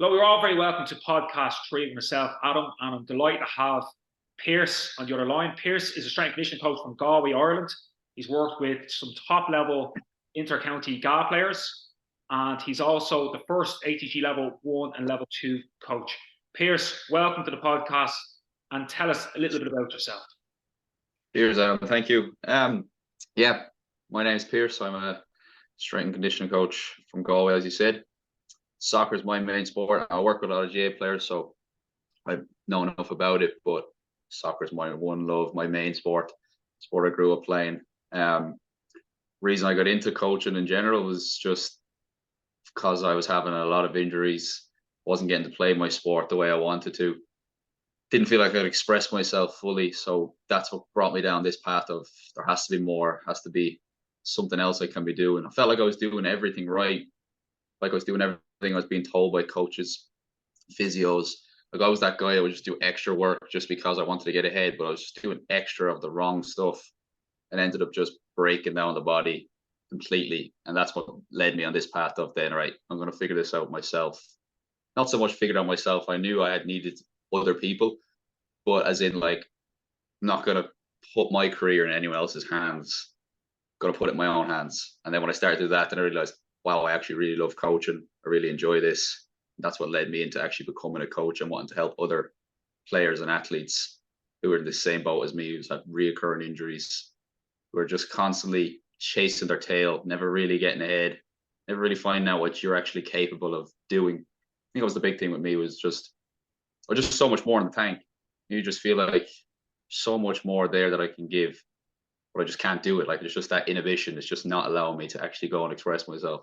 Well, we're all very welcome to podcast 3 with myself, Adam, and I'm delighted to have Pierce on the other line. Pierce is a strength and conditioning coach from Galway, Ireland. He's worked with some top-level inter-county GAA players, and he's also the first ATG Level 1 and Level 2 coach. Pierce, welcome to the podcast, and tell us a little bit about yourself. Cheers, Adam. Thank you. Yeah, my name's Pierce. I'm a strength and conditioning coach from Galway, as you said. Soccer is my main sport. I work with a lot of GAA players, so I know enough about it, but soccer is my one love, my main sport I grew up playing. Reason I got into coaching in general was just because I was having a lot of injuries, wasn't getting to play my sport the way I wanted to. Didn't feel like I could express myself fully, so that's what brought me down this path of there has to be more, has to be something else I can be doing. I felt like I was doing everything right, like I was doing everything I was being told by coaches, physios. Like I was that guy, I would just do extra work just because I wanted to get ahead, but I was just doing extra of the wrong stuff and ended up just breaking down the body completely. And that's what led me on this path of then, right, I'm going to figure this out myself. Not so much figured out myself. I knew I had needed other people, but as in like, I'm not going to put my career in anyone else's hands. I'm going to put it in my own hands. And then when I started to do that, then I realized, wow, I actually really love coaching. I really enjoy this. That's what led me into actually becoming a coach and wanting to help other players and athletes who are in the same boat as me, who's had reoccurring injuries, who are just constantly chasing their tail, never really getting ahead, never really finding out what you're actually capable of doing. I think that was the big thing with me, was just so much more in the tank. You just feel like so much more there that I can give, but I just can't do it. Like it's just that inhibition. It's just not allowing me to actually go and express myself.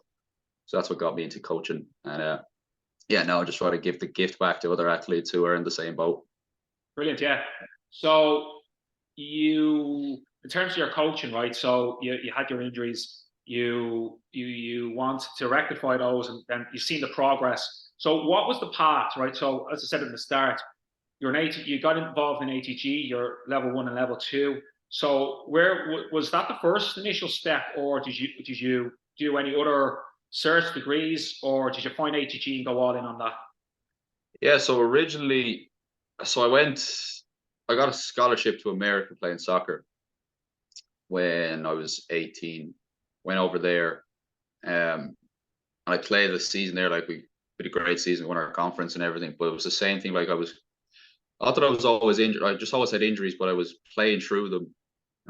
So that's what got me into coaching. And I just try to give the gift back to other athletes who are in the same boat. Brilliant, yeah. So in terms of your coaching, right? So you had your injuries, you want to rectify those, and then you've seen the progress. So what was the path, right? So as I said at the start, you got involved in ATG, you're level 1 and level 2. So where was that the first initial step, or did you do any other cert degrees, or did you find ATG and go all in on that? Yeah, so originally, I got a scholarship to America playing soccer when I was 18. Went over there, and I played the season there. Like we did a great season, won our conference and everything. But it was the same thing. Like I thought I was always injured. I just always had injuries, but I was playing through them,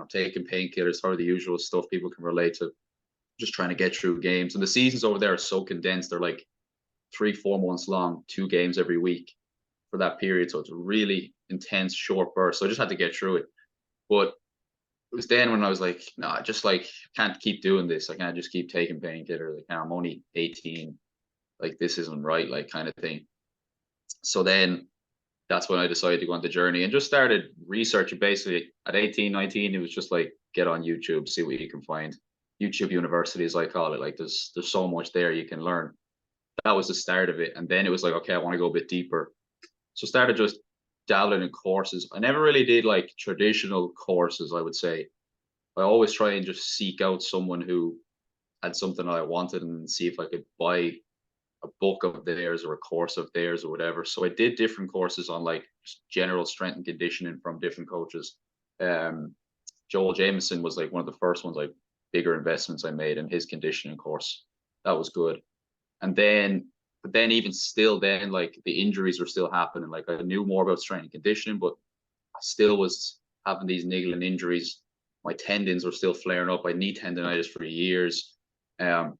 taking painkillers, sort of the usual stuff people can relate to, just trying to get through games. And the seasons over there are so condensed. They're like 3-4 months long, 2 games every week for that period. So it's a really intense, short burst. So I just had to get through it. But it was then when I was like, no, I just like can't keep doing this. I can't just keep taking painkillers. Like, I'm only 18. Like this isn't right, like kind of thing. So then that's when I decided to go on the journey and just started researching. Basically at 18, 19, it was just like, get on YouTube, see what you can find. YouTube University, as I call it. Like there's so much there you can learn. That was the start of it. And then it was like, okay, I want to go a bit deeper. So started just dabbling in courses. I never really did like traditional courses, I would say. I always try and just seek out someone who had something that I wanted and see if I could buy a book of theirs or a course of theirs or whatever. So I did different courses on like general strength and conditioning from different coaches. Joel Jameson was like one of the first ones, like bigger investments I made in his conditioning course. That was good. And then, but then even still then, like the injuries were still happening. Like I knew more about strength and conditioning, but I still was having these niggling injuries. My tendons were still flaring up. I had knee tendonitis for years. And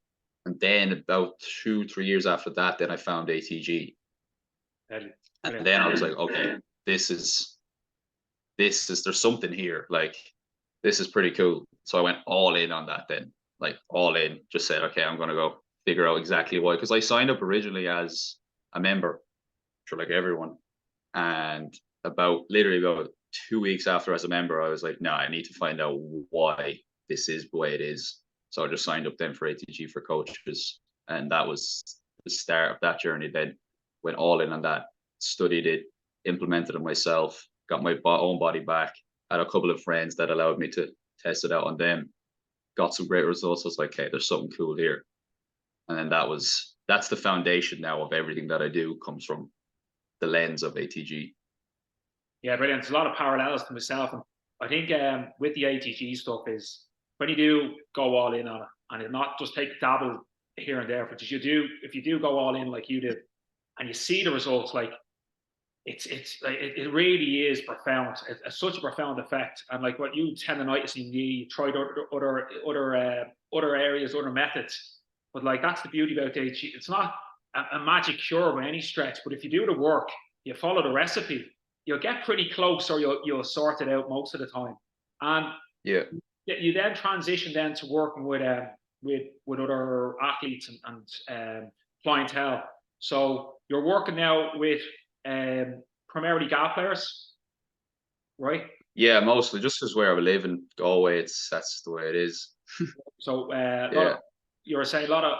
then about 2-3 years after that, then I found ATG. And then I was like, okay, there's something here. Like, this is pretty cool. So I went all in on that then, like all in, just said, okay, I'm going to go figure out exactly why. Because I signed up originally as a member, for like everyone. And literally about 2 weeks after as a member, I was like, no, I need to find out why this is the way it is. So I just signed up then for ATG for coaches. And that was the start of that journey. Then went all in on that, studied it, implemented it myself, got my own body back. Had a couple of friends that allowed me to test it out on them. Got some great results. I was like, okay, there's something cool here. And then that was that's the foundation now of everything that I do, comes from the lens of ATG. Yeah, brilliant. There's a lot of parallels to myself, and I think with the ATG stuff is when you do go all in on it, and it not just take dabble here and there, but if you do go all in like you did, and you see the results, like it's like it really is profound. It's such a profound effect, and like what you tendonitis in your knee, you tried other areas, other methods, but like that's the beauty about ATG. It's not a magic cure by any stretch, but if you do the work, you follow the recipe, you'll get pretty close, or you'll sort it out most of the time. And Yeah. you then transition then to working with other athletes and clientele. So you're working now with primarily GAA players, right? Yeah, mostly just because where I live in Galway, that's the way it is. So Yeah. you were saying a lot of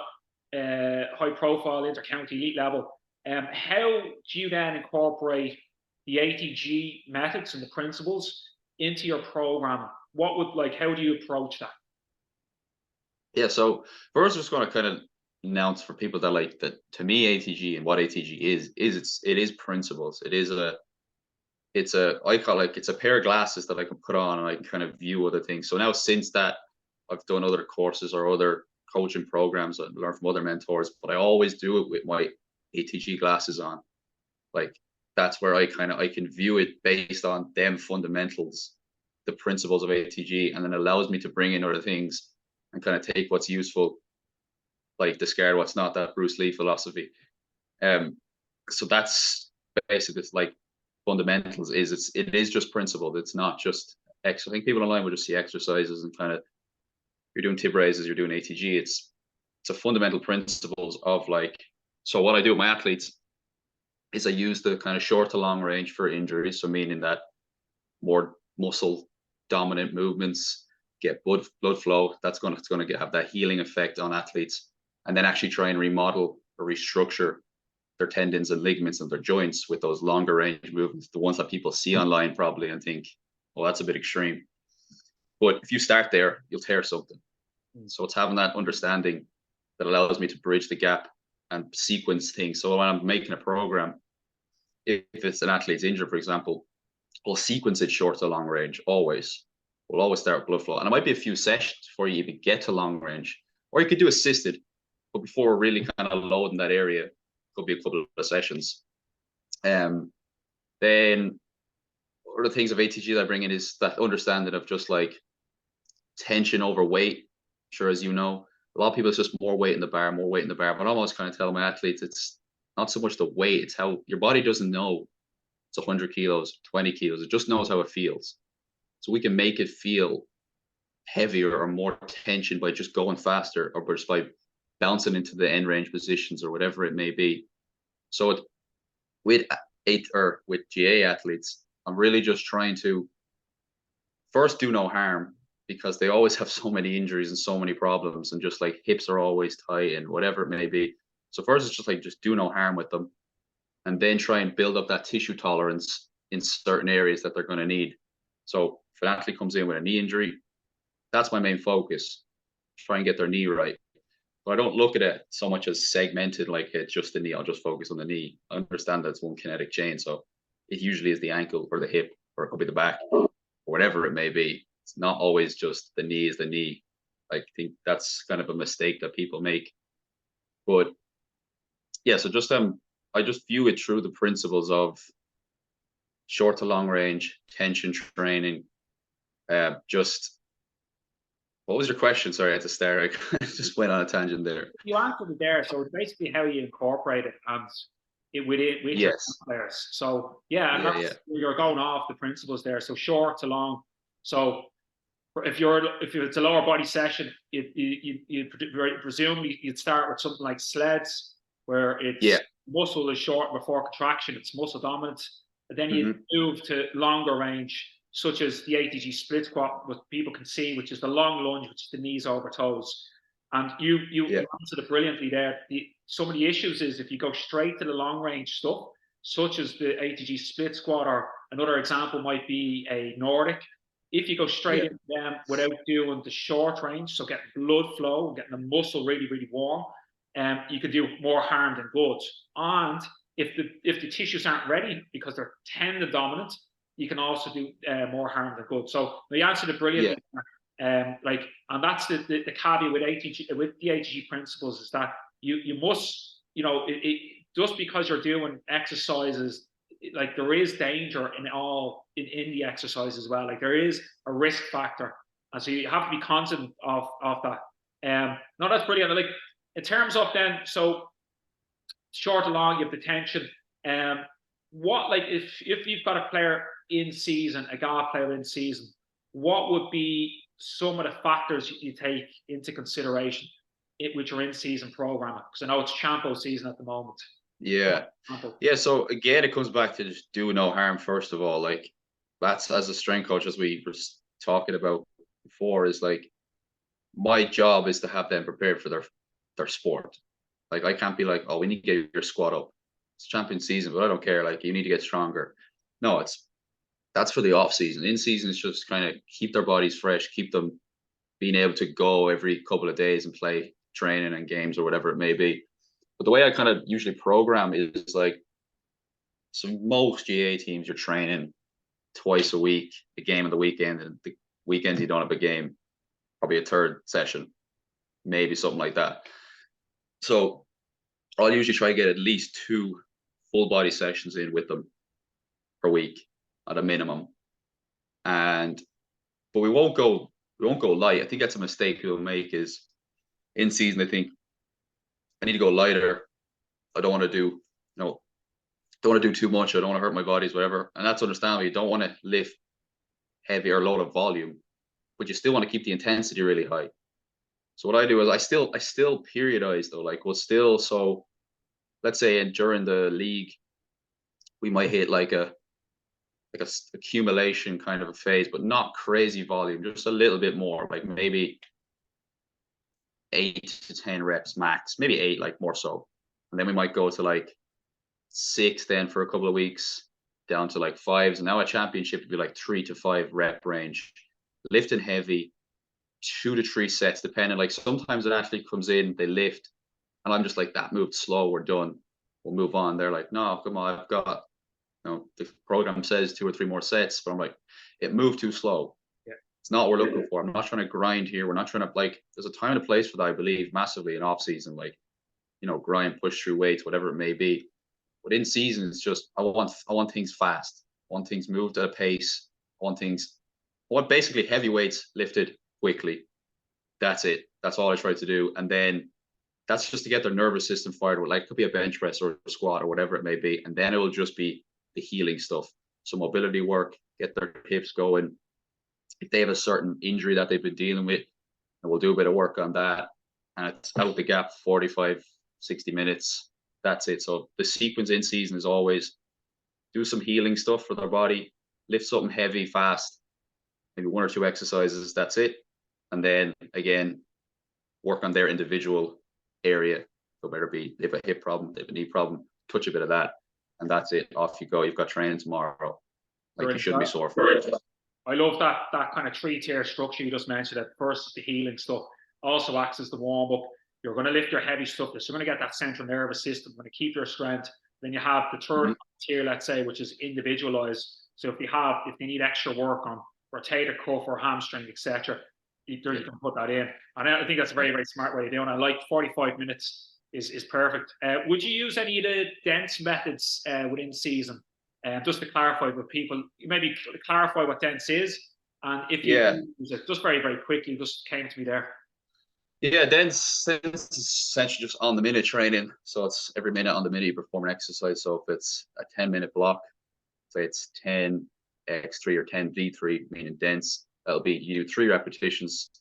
high profile inter-county elite level. How do you then incorporate the ATG methods and the principles into your program? How do you approach that? Yeah, so first, I'm just going to kind of announce for people that like that, to me, ATG and what ATG is it is principles. I call it, it's a pair of glasses that I can put on and I can kind of view other things. So now since that, I've done other courses or other coaching programs and learned from other mentors, but I always do it with my ATG glasses on. Like that's where I can view it based on them fundamentals, the principles of ATG, and then allows me to bring in other things and kind of take what's useful, like discard what's not, that Bruce Lee philosophy. So that's basically, it's like fundamentals it is just principled. It's not just I think people online would just see exercises and kind of, you're doing tib raises, you're doing ATG. It's a fundamental principles of like, so what I do with my athletes is I use the kind of short to long range for injuries. So meaning that more muscle dominant movements get blood flow. That's going to have that healing effect on athletes, and then actually try and remodel or restructure their tendons and ligaments and their joints with those longer range movements, the ones that people see online probably and think, well, that's a bit extreme. But if you start there, you'll tear something. So it's having that understanding that allows me to bridge the gap and sequence things. So when I'm making a program, if it's an athlete's injured, for example, we'll sequence it short to long range always. We'll always start with blood flow. And it might be a few sessions before you even get to long range. Or you could do assisted, but before really kind of loading that area, could be a couple of sessions. Then one of the things of ATG that I bring in is that understanding of just like tension over weight. Sure, as you know, a lot of people, it's just more weight in the bar, more weight in the bar. But I almost kind of tell my athletes, it's not so much the weight, it's how your body doesn't know it's 100 kilos, 20 kilos. It just knows how it feels. So we can make it feel heavier or more tension by just going faster, or just by bouncing into the end range positions or whatever it may be. So with GA athletes, I'm really just trying to first do no harm, because they always have so many injuries and so many problems, and just like hips are always tight and whatever it may be. So first it's just like, just do no harm with them, and then try and build up that tissue tolerance in certain areas that they're going to need. So if an athlete comes in with a knee injury, that's my main focus. Try and get their knee right. But I don't look at it so much as segmented, like it's just the knee. I'll just focus on the knee. I understand that it's one kinetic chain. So it usually is the ankle or the hip, or it could be the back, or whatever it may be. It's not always just the knee is the knee. I think that's kind of a mistake that people make. But yeah, so just I just view it through the principles of short to long range, tension training. Just, what was your question? Sorry, I had to stare. I just went on a tangent there. You answered it there. So it's basically how you incorporate it and with Yes. your players. So yeah, and that's you're going off the principles there. So short to long. So if it's a lower body session, you presumably you'd start with something like sleds, where it's muscle is short before contraction, it's muscle dominant, and then you move to longer range, such as the ATG split squat, what people can see, which is the long lunge, which is the knees over toes. And you answered it brilliantly there. Some of the issues is if you go straight to the long range stuff, such as the ATG split squat, or another example might be a Nordic. If you go straight into them without doing the short range, so getting blood flow and getting the muscle really, really warm, you could do more harm than good. And if the tissues aren't ready because they're tendon dominant, you can also do more harm than good. So you answered it brilliantly. Like, and that's the caveat with ATG, with the ATG principles, is that you must, just because you're doing exercises, like there is danger in the exercise as well. Like there is a risk factor, and so you have to be conscious of that. No, that's brilliant. Like in terms of then, so short and long, you have the tension. What, like if you've got a player in season, a GAA player in season, what would be some of the factors you take into consideration with your in-season programming? Because I know it's Champo season at the moment. Yeah. So again, it comes back to just do no harm. First of all, like that's, as a strength coach, as we were talking about before, is like my job is to have them prepared for their sport. Like I can't be like, oh, we need to get your squat up. It's champion season, but I don't care. Like you need to get stronger. No, that's for the off season. In season is just kind of keep their bodies fresh, keep them being able to go every couple of days and play training and games or whatever it may be. But the way I kind of usually program is like, so most GAA teams, you're training twice a week, a game on the weekend, and the weekends you don't have a game, probably a third session, maybe something like that. So I'll usually try to get at least 2 full body sessions in with them per week at a minimum. But we won't go light. I think that's a mistake people make, is in season they think I need to go lighter. I don't want to do, don't want to do too much. I don't want to hurt my bodies, whatever. And that's understandable. You don't want to lift heavier load of volume, but you still want to keep the intensity really high. So what I do is I still periodize though. Like so let's say during the league, we might hit like a accumulation kind of a phase, but not crazy volume, just a little bit more, like maybe 8 to 10 reps max, maybe 8, like more so. And then we might go to like 6 then for a couple of weeks, down to like 5s. And now a championship would be like 3 to 5 rep range, lifting heavy, 2 to 3 sets, depending. Like sometimes an athlete comes in, they lift, and I'm just like, that moved slow, we're done, we'll move on. They're like, no, come on, I've got, the program says 2 or 3 more sets, but I'm like, it moved too slow. It's not what we're looking for. I'm not trying to grind here. We're not trying to, like, there's a time and a place for that, I believe, massively in off season, like, grind, push through weights, whatever it may be. But in season, it's just, I want things fast. I want things moved at a pace. I want basically heavy weights lifted quickly. That's it. That's all I try to do. And then that's just to get their nervous system fired with, like, it could be a bench press or a squat or whatever it may be. And then it will just be the healing stuff. So mobility work, get their hips going. If they have a certain injury that they've been dealing with, and we'll do a bit of work on that. And it's out the gap 45, 60 minutes. That's it. So the sequence in season is always do some healing stuff for their body, lift something heavy, fast, maybe 1 or 2 exercises. That's it. And then again, work on their individual area. So whether it be they have a hip problem, they have a knee problem, touch a bit of that, and that's it. Off you go. You've got training tomorrow. Like, you shouldn't be sore for it. I love that kind of 3-tier structure you just mentioned. That first, the healing stuff also acts as the warm up. You're going to lift your heavy stuff. So you're going to get that central nervous system. Going to keep your strength. Then you have the third tier, let's say, which is individualized. So if they need extra work on rotator cuff or hamstring, etc., you can put that in. And I think that's a very, very smart way of doing it. I like 45 minutes is perfect. Would you use any of the dense methods within season? Just to clarify with people, maybe clarify what dense is, and if you use it, just very, very quickly, just came to me there. Yeah, dense is essentially just on the minute training. So it's every minute on the minute you perform an exercise. So if it's a 10-minute block, say it's 10x3 or 10v3, meaning dense, that'll be you do 3 repetitions,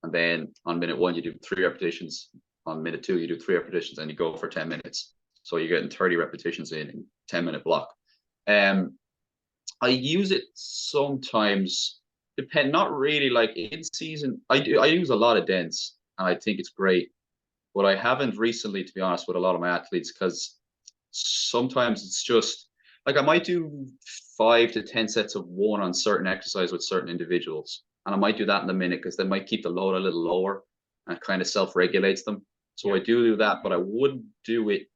and then on minute 1 you do 3 repetitions. On minute 2 you do 3 repetitions, and you go for 10 minutes. So you're getting 30 repetitions in 10-minute block. I use it sometimes, not really, like in season. I use a lot of dense, and I think it's great. But I haven't recently, to be honest, with a lot of my athletes, because sometimes it's just like I might do 5 to 10 sets of 1 on certain exercise with certain individuals, and I might do that in a minute because they might keep the load a little lower, and it kind of self-regulates them. So I do that, but I wouldn't do it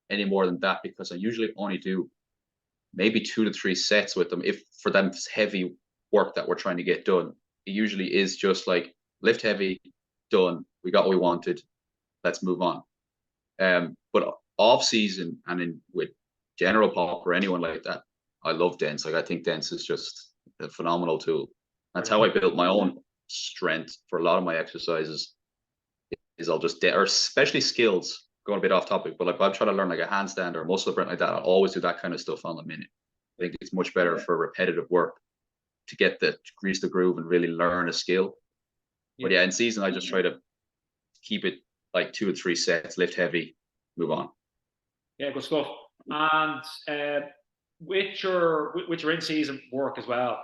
any more than that because I usually only do maybe 2 to 3 sets with them. If for them it's heavy work that we're trying to get done, it usually is just like lift heavy, done. We got what we wanted. Let's move on. But off season and in with general pop or anyone like that, I love dense. Like I think dense is just a phenomenal tool. That's how I built my own strength for a lot of my exercises. Is I'll just or especially skills. Going a bit off topic, but like I'm trying to learn like a handstand or a muscle sprint like that, I'll always do that kind of stuff on the minute. I think it's much better for repetitive work to get the grease the groove and really learn a skill. But yeah, in season I just try to keep it like 2 or 3 sets, lift heavy, move on. Yeah, good stuff. And with your in season work as well,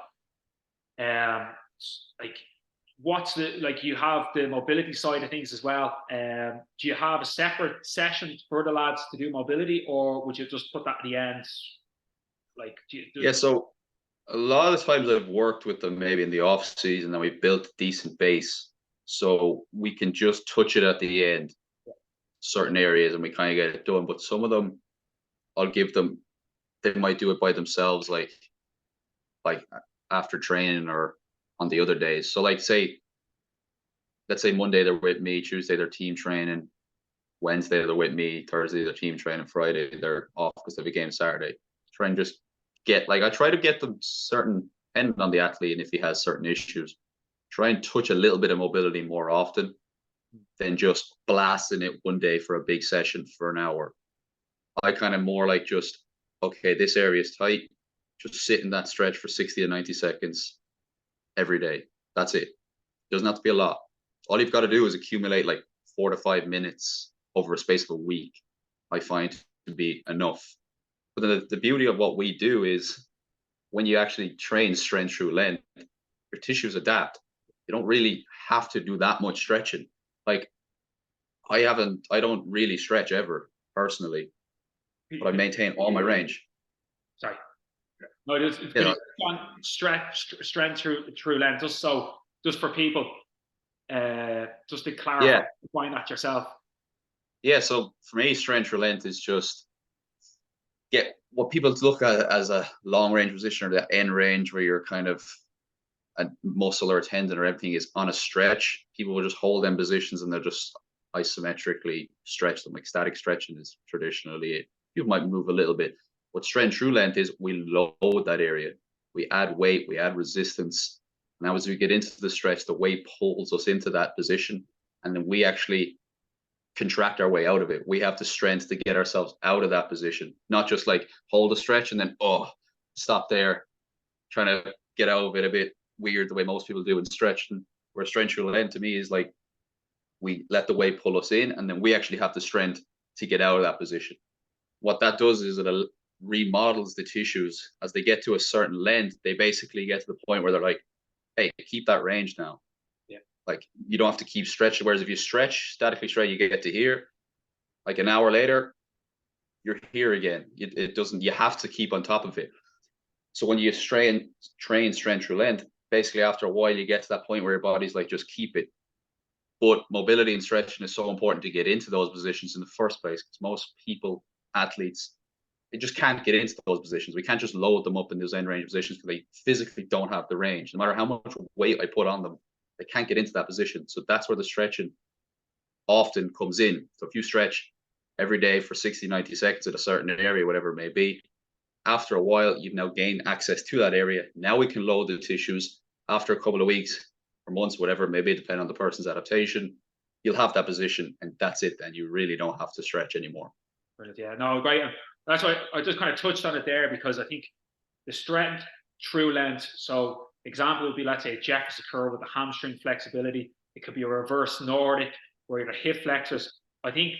like what's the like you have the mobility side of things as well. Do you have a separate session for the lads to do mobility, or would you just put that at the end? Like, yeah, so a lot of the times I've worked with them maybe in the off season and we built a decent base, so we can just touch it at the end, certain areas, and we kind of get it done. But some of them, I'll give them, they might do it by themselves, like after training or on the other days. So like let's say Monday they're with me, Tuesday they're team training, Wednesday they're with me, Thursday they're team training, Friday they're off because they have a game Saturday. Try and just get like I try to get them certain, depending on the athlete and if he has certain issues, try and touch a little bit of mobility more often than just blasting it one day for a big session for an hour. I kind of more like just, okay, this area is tight, just sit in that stretch for 60 to 90 seconds every day. That's it. Doesn't have to be a lot. All you've got to do is accumulate like 4 to 5 minutes over a space of a week, I find to be enough. But the beauty of what we do is when you actually train strength through length, your tissues adapt. You don't really have to do that much stretching. Like I don't really stretch ever personally, but I maintain all my range. Sorry. No, it's strength through length, just for people, just to clarify, find that yourself. Yeah, so for me, strength through length is just get what people look at as a long range position or the end range where you're kind of a muscle or a tendon or everything is on a stretch. People will just hold them positions and they're just isometrically stretch them. Like static stretching is traditionally it. You might move a little bit. What strength through length is, we load that area. We add weight, we add resistance. Now, as we get into the stretch, the weight pulls us into that position, and then we actually contract our way out of it. We have the strength to get ourselves out of that position, not just like hold a stretch and then stop there, trying to get out of it a bit weird the way most people do in stretch. And where strength through length to me is like we let the weight pull us in, and then we actually have the strength to get out of that position. What that does is it remodels the tissues. As they get to a certain length, they basically get to the point where they're like, hey, keep that range now. Yeah. Like you don't have to keep stretching. Whereas if you stretch, statically stretch, you get to here. Like an hour later, you're here again. It doesn't, you have to keep on top of it. So when you train strength through length, basically after a while, you get to that point where your body's like, just keep it. But mobility and stretching is so important to get into those positions in the first place, because most people, athletes, they just can't get into those positions. We can't just load them up in those end range positions because they physically don't have the range. No matter how much weight I put on them, they can't get into that position. So that's where the stretching often comes in. So if you stretch every day for 60, 90 seconds at a certain area, whatever it may be, after a while, you've now gained access to that area. Now we can load the tissues. After a couple of weeks or months, whatever it may be, depending on the person's adaptation, you'll have that position, and that's it. Then you really don't have to stretch anymore. Brilliant. Yeah, no, great. And that's why I just kind of touched on it there, because I think the strength through length. So example would be, let's say, a Jefferson curl with the hamstring flexibility. It could be a reverse Nordic where you have hip flexors. I think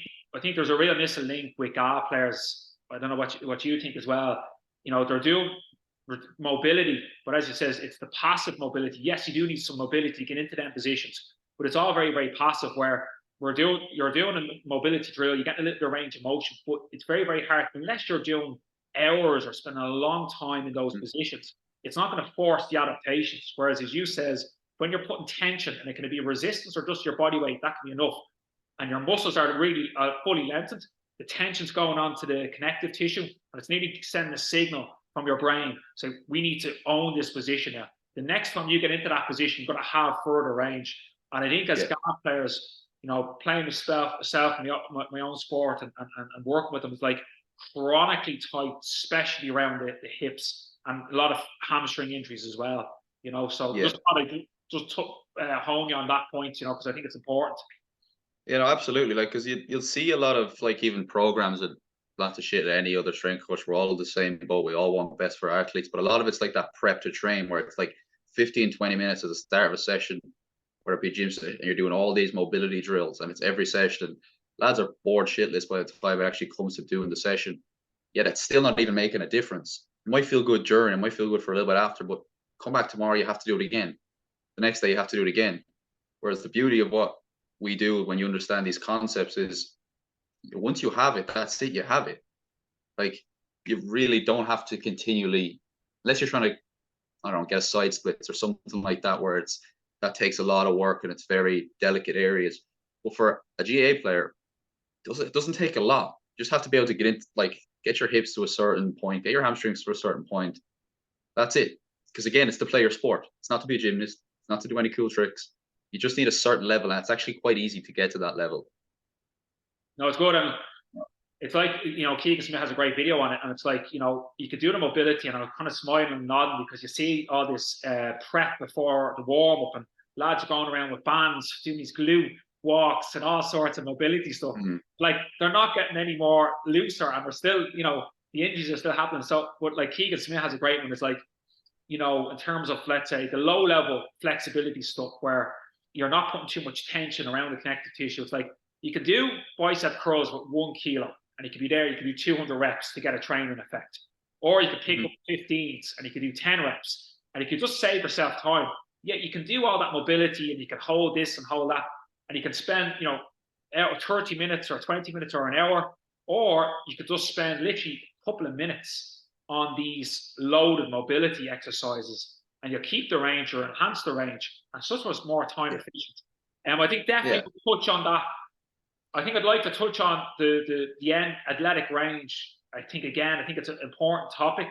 there's a real missing link with GAA players. I don't know what you think as well. You know, they're doing mobility, but as it says, it's the passive mobility. Yes, you do need some mobility to get into them positions, but it's all very, very passive, where you're doing a mobility drill, you get a little bit of range of motion, but it's very, very hard unless you're doing hours or spending a long time in those positions. It's not going to force the adaptations. Whereas, as you says, when you're putting tension, and it can be resistance or just your body weight, that can be enough. and your muscles are really fully lengthened, the tension's going on to the connective tissue, and it's nearly sending a signal from your brain. So we need to own this position now. The next time you get into that position, you're going to have further range. And I think as golf players, you know, playing myself in my own sport and working with them is like chronically tight, especially around the hips, and a lot of hamstring injuries as well. You know, so just hone you on that point, you know, because I think it's important. You know, absolutely. Like, because you'll see a lot of like even programs that lots of shit at any other strength coach. We're all the same boat. We all want best for our athletes, but a lot of it's like that prep to train where it's like 15, 20 minutes at the start of a session, where it be gym, and you're doing all these mobility drills, and it's every session. Lads are bored shitless by the time it actually comes to doing the session. Yet it's still not even making a difference. It might feel good during, it might feel good for a little bit after, but come back tomorrow, you have to do it again. The next day, you have to do it again. Whereas the beauty of what we do when you understand these concepts is once you have it, that's it, you have it. Like, you really don't have to continually, unless you're trying to, I don't know, get side splits or something like that, where that takes a lot of work and it's very delicate areas. But for a GA player, it doesn't take a lot. You just have to be able to get in, like, get your hips to a certain point, get your hamstrings to a certain point. That's it. Because again, it's to play your sport. It's not to be a gymnast. It's not to do any cool tricks. You just need a certain level, and it's actually quite easy to get to that level. No, it's good. And it's like, you know, Keegan Smith has a great video on it, and it's like, you know, you could do the mobility, and I'm kind of smiling and nodding because you see all this prep before the warm up, and lads are going around with bands, doing these glute walks and all sorts of mobility stuff. Like, they're not getting any more looser, and they're still, you know, the injuries are still happening. So, but like Keegan Smith has a great one. It's like, you know, in terms of, let's say, the low level flexibility stuff where you're not putting too much tension around the connective tissue. It's like you can do bicep curls with 1 kilo, and you can be there. You can do 200 reps to get a training effect, or you could pick up 15s and you can do 10 reps, and you can just save yourself time. Yeah, you can do all that mobility, and you can hold this and hold that, and you can spend, you know, 30 minutes or 20 minutes or an hour, or you could just spend literally a couple of minutes on these loaded mobility exercises, and you'll keep the range or enhance the range, and so much more time efficient. I think definitely touch on that. I think I'd like to touch on the end athletic range. I think it's an important topic.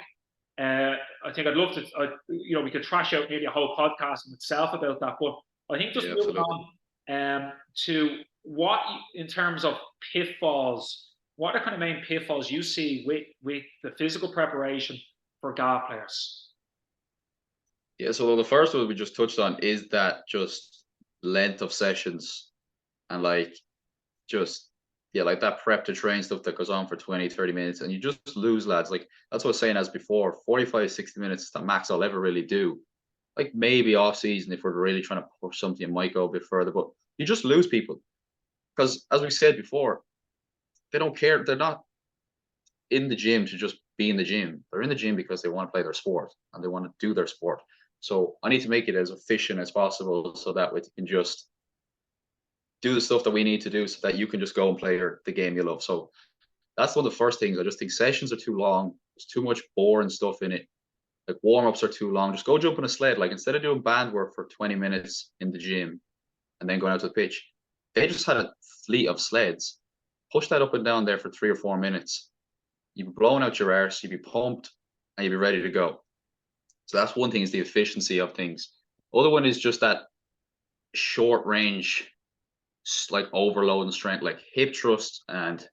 I think I'd love to, you know, we could trash out maybe a whole podcast in itself about that. But I think just moving on to what, in terms of pitfalls, what are kind of main pitfalls you see with the physical preparation for GAA players? Yeah, so the first one we just touched on is that just length of sessions, and like just, yeah, like that prep to train stuff that goes on for 20, 30 minutes, and you just lose lads. Like, that's what I was saying as before, 45, 60 minutes is the max I'll ever really do. Like, maybe off season, if we're really trying to push something, it might go a bit further, but you just lose people. Because as we said before, they don't care. They're not in the gym to just be in the gym. They're in the gym because they want to play their sport and they want to do their sport. So I need to make it as efficient as possible so that we can just do the stuff that we need to do so that you can just go and play the game you love. So that's one of the first things. I just think sessions are too long. There's too much boring stuff in it. Like, warm-ups are too long. Just go jump on a sled. Like, instead of doing band work for 20 minutes in the gym and then going out to the pitch, they just had a fleet of sleds. Push that up and down there for 3 or 4 minutes. You'd be blowing out your arse, you'd be pumped, and you'd be ready to go. So that's one thing, is the efficiency of things. Other one is just that short range, like overload strength, like hip thrusts and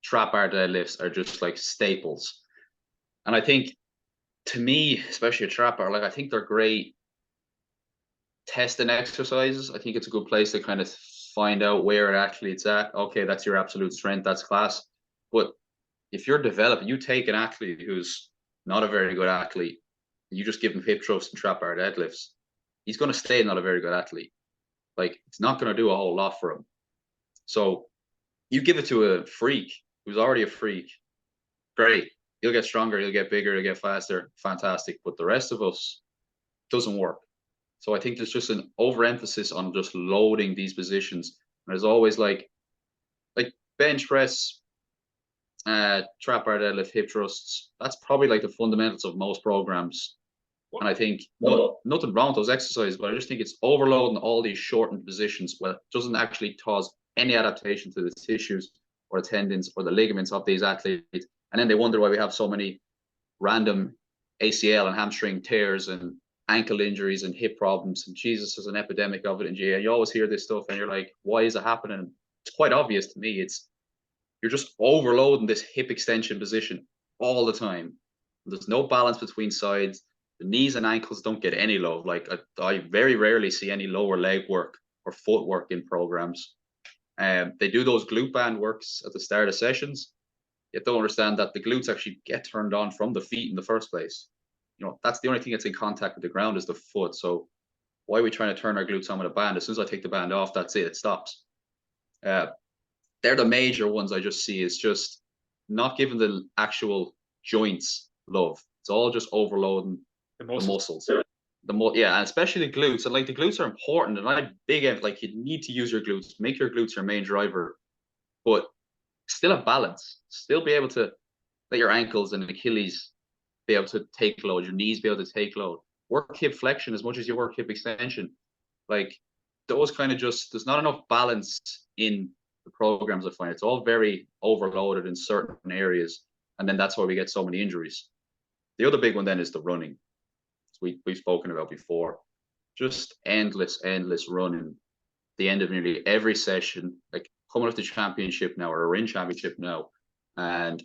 trap bar deadlifts are just like staples. And I think, to me, especially a trap bar, like, I think they're great testing exercises. I think it's a good place to kind of find out where it actually it's at. Okay, that's your absolute strength, that's class. But if you're developing, you take an athlete who's not a very good athlete, you just give him hip thrusts and trap bar deadlifts, he's going to stay not a very good athlete. Like, it's not going to do a whole lot for him. So you give it to a freak who's already a freak, great. He'll get stronger, he'll get bigger, he'll get faster, fantastic. But the rest of us, doesn't work. So I think there's just an overemphasis on just loading these positions. And there's always like bench press, trap bar deadlift, hip thrusts. That's probably like the fundamentals of most programs. And I think nothing wrong with those exercises, but I just think it's overloading all these shortened positions. Well, it doesn't actually cause any adaptation to the tissues or the tendons or the ligaments of these athletes. And then they wonder why we have so many random ACL and hamstring tears and ankle injuries and hip problems. And Jesus, there's an epidemic of it in GAA. You always hear this stuff and you're like, why is it happening? It's quite obvious to me. You're just overloading this hip extension position all the time. There's no balance between sides. The knees and ankles don't get any love. Like I very rarely see any lower leg work or footwork in programs. They do those glute band works at the start of sessions. You don't understand that the glutes actually get turned on from the feet in the first place. That's the only thing that's in contact with the ground is the foot. So why are we trying to turn our glutes on with a band? As soon as I take the band off, that's it. It stops. They're the major ones I just see. Is just not giving the actual joints love. It's all just overloading the muscles. And especially the glutes. And like the glutes are important. And I'm big at like you need to use your glutes, make your glutes your main driver, but still have balance. Still be able to let your ankles and Achilles be able to take load, your knees be able to take load. Work hip flexion as much as you work hip extension. Like those kind of there's not enough balance in the programs, I find. It's all very overloaded in certain areas. And then that's why we get so many injuries. The other big one then is the running. We've spoken about before. Just endless running. The end of nearly every session, like coming off the championship now or in championship now, and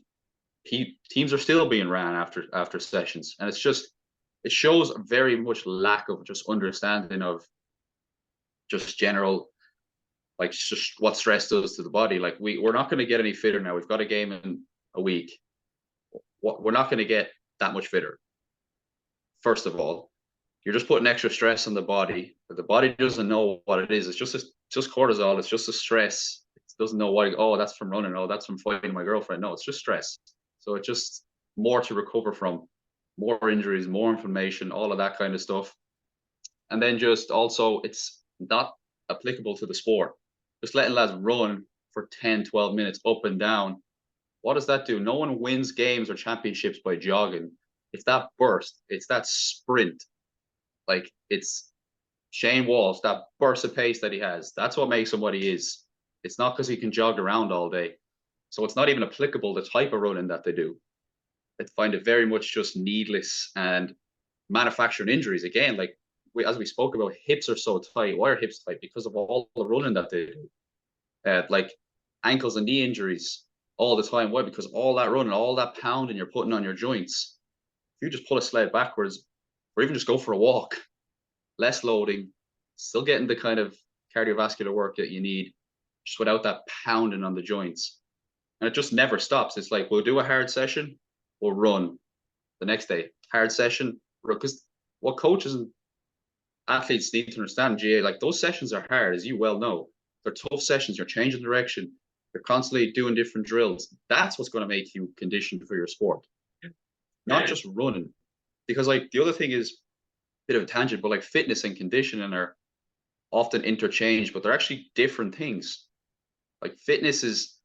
teams are still being ran after sessions, and it shows very much lack of just understanding of just general, like just what stress does to the body. Like we're not going to get any fitter now. We've got a game in a week. We're not going to get that much fitter. First of all, you're just putting extra stress on the body, but the body doesn't know what it is. It's just cortisol. It's just a stress. It doesn't know what. Oh, that's from running. Oh, that's from fighting my girlfriend. No, it's just stress. So it's just more to recover from, more injuries, more inflammation, all of that kind of stuff. And then just also, it's not applicable to the sport. Just letting lads run for 10, 12 minutes up and down. What does that do? No one wins games or championships by jogging. It's that burst. It's that sprint. Like it's Shane Walsh, that burst of pace that he has. That's what makes him what he is. It's not because he can jog around all day. So it's not even applicable, the type of running that they do. I find it very much just needless and manufacturing injuries. Again, like as we spoke about, hips are so tight. Why are hips tight? Because of all the running that they do. Like ankles and knee injuries all the time. Why? Because all that running, all that pounding you're putting on your joints. If you just pull a sled backwards or even just go for a walk, less loading, still getting the kind of cardiovascular work that you need, just without that pounding on the joints. And it just never stops. It's like, we'll do a hard session, we'll run the next day. Hard session, because what coaches and athletes need to understand, GA, like those sessions are hard, as you well know. They're tough sessions. You're changing direction. You're constantly doing different drills. That's what's going to make you conditioned for your sport, not just running. Because like the other thing is a bit of a tangent, but like fitness and conditioning are often interchanged, but they're actually different things. Like fitness is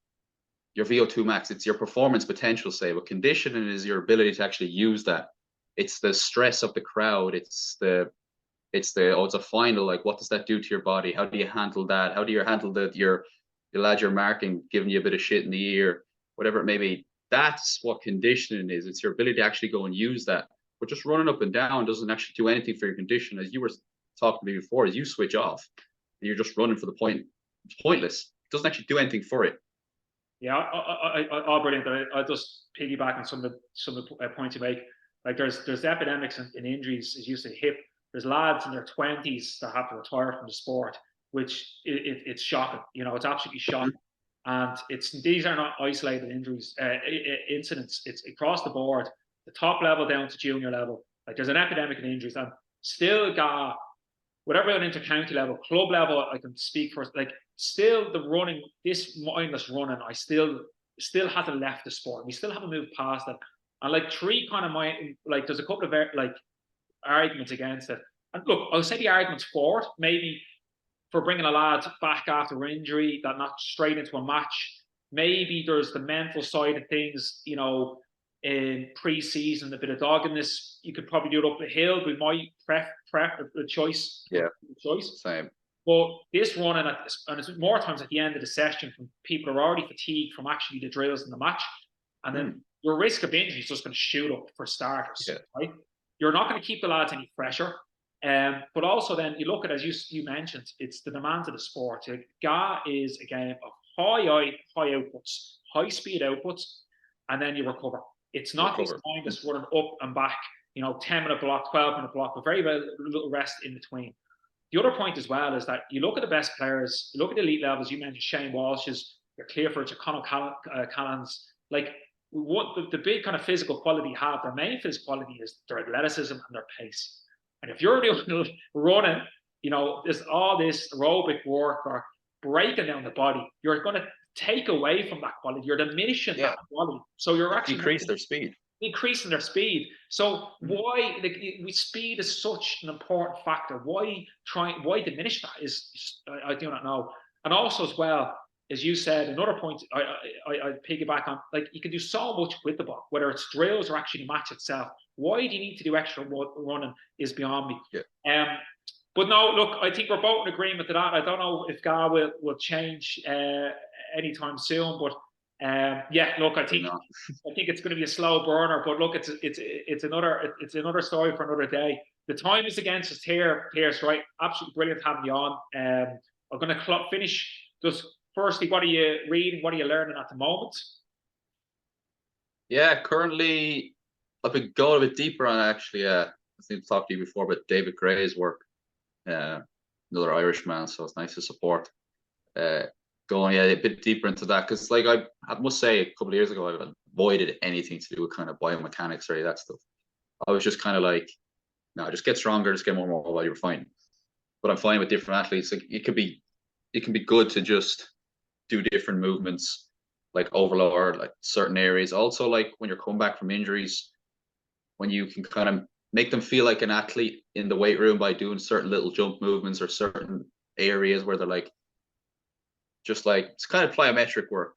your VO2 max, it's your performance potential, say, but conditioning is your ability to actually use that. It's the stress of the crowd. It's a final, like what does that do to your body? How do you handle that? How do you handle your lad you're marking giving you a bit of shit in the ear, whatever it may be? That's what conditioning is. It's your ability to actually go and use that. But just running up and down doesn't actually do anything for your condition. As you were talking to me before, as you switch off, and you're just running for the point. It's pointless. It doesn't actually do anything for it. Yeah, brilliant. I just piggyback on some of the points you make. Like there's epidemics in injuries, as you say, hip. There's lads in their 20s that have to retire from the sport, which it's shocking. It's absolutely shocking. And these are not isolated injuries, incidents. It's across the board, the top level down to junior level. Like there's an epidemic in injuries, and still GAA, whatever on intercounty level, club level, I can speak for. Like still the running, this mindless running, I still hasn't left the sport. We still haven't moved past it. And like three kind of there's a couple of like arguments against it. And look, I'll say the arguments for it, maybe for bringing a lad back after injury, that not straight into a match. Maybe there's the mental side of things, in pre-season, a bit of doggedness. You could probably do it up the hill. We might prep the choice. Yeah, choice. Same. But this running, and it's more times at the end of the session, from people who are already fatigued from actually the drills in the match, and then your risk of injury is just going to shoot up for starters, right? You're not going to keep the lads any fresher. But also then you look at, as you mentioned, it's the demands of the sport. GAA is a game of high outputs, high speed outputs, and then you recover. It's not this mindless running up and back, 10-minute block, 12-minute block, but very little rest in between. The other point as well is that you look at the best players, you look at the elite levels, you mentioned Shane Walsh's, your Clearfords, your Conor Callans, like what the big kind of physical quality have, their main physical quality is their athleticism and their pace. And if you're doing running, there's all this aerobic work or breaking down the body, you're going to take away from that quality. You're diminishing that quality. So you're actually decreasing their speed. So why speed is such an important factor? Why diminish that? I do not know. And also as well, as you said, another point I piggyback on, like you can do so much with the ball, whether it's drills or actually the match itself. Why do you need to do extra running is beyond me. Yeah. But no, look, I think we're both in agreement to that. I don't know if GAA will change anytime soon, but look, I think it's going to be a slow burner. But look, it's another story for another day. The time is against us here, Pierce. Right? Absolutely brilliant having you on. I'm going to finish just firstly. What are you reading? What are you learning at the moment? Yeah, currently I've been going a bit deeper on actually. I think I've talked to you before about David Gray's work. Another Irishman, so it's nice to support. Going a bit deeper into that, because like I must say, a couple of years ago I avoided anything to do with kind of biomechanics or any of that stuff. I was just kind of like, no, just get stronger, just get more mobile, you're fine. But I'm fine with different athletes. Like it can be good to just do different movements, like overload like certain areas. Also, like when you're coming back from injuries, when you can kind of make them feel like an athlete in the weight room by doing certain little jump movements or certain areas where they're like, just like, it's kind of plyometric work.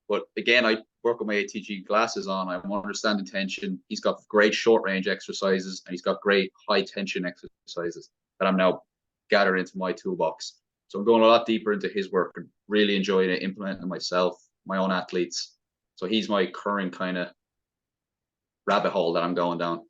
But again, I work with my ATG glasses on. I'm understanding tension. He's got great short range exercises and he's got great high tension exercises that I'm now gathering into my toolbox. So I'm going a lot deeper into his work and really enjoying it, implementing myself, my own athletes. So he's my current kind of rabbit hole that I'm going down.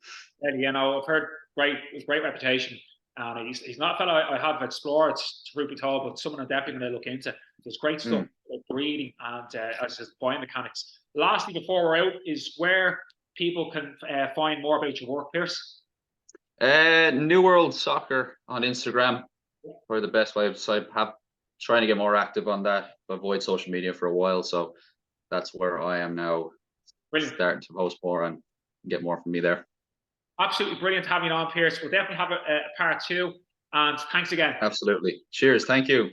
I've heard great reputation. And he's not a fellow I have explored, truth be told, but someone I'm definitely going to look into. There's great stuff, like breathing and as just biomechanics. Lastly, before we're out, is where people can find more about your work, Pierce? New World Soccer on Instagram, probably the best way. So I have trying to get more active on that. Avoid social media for a while, so that's where I am now. Brilliant. Starting to post more and get more from me there. Absolutely brilliant having you on, Pierce. We'll definitely have a part 2. And thanks again. Absolutely. Cheers. Thank you.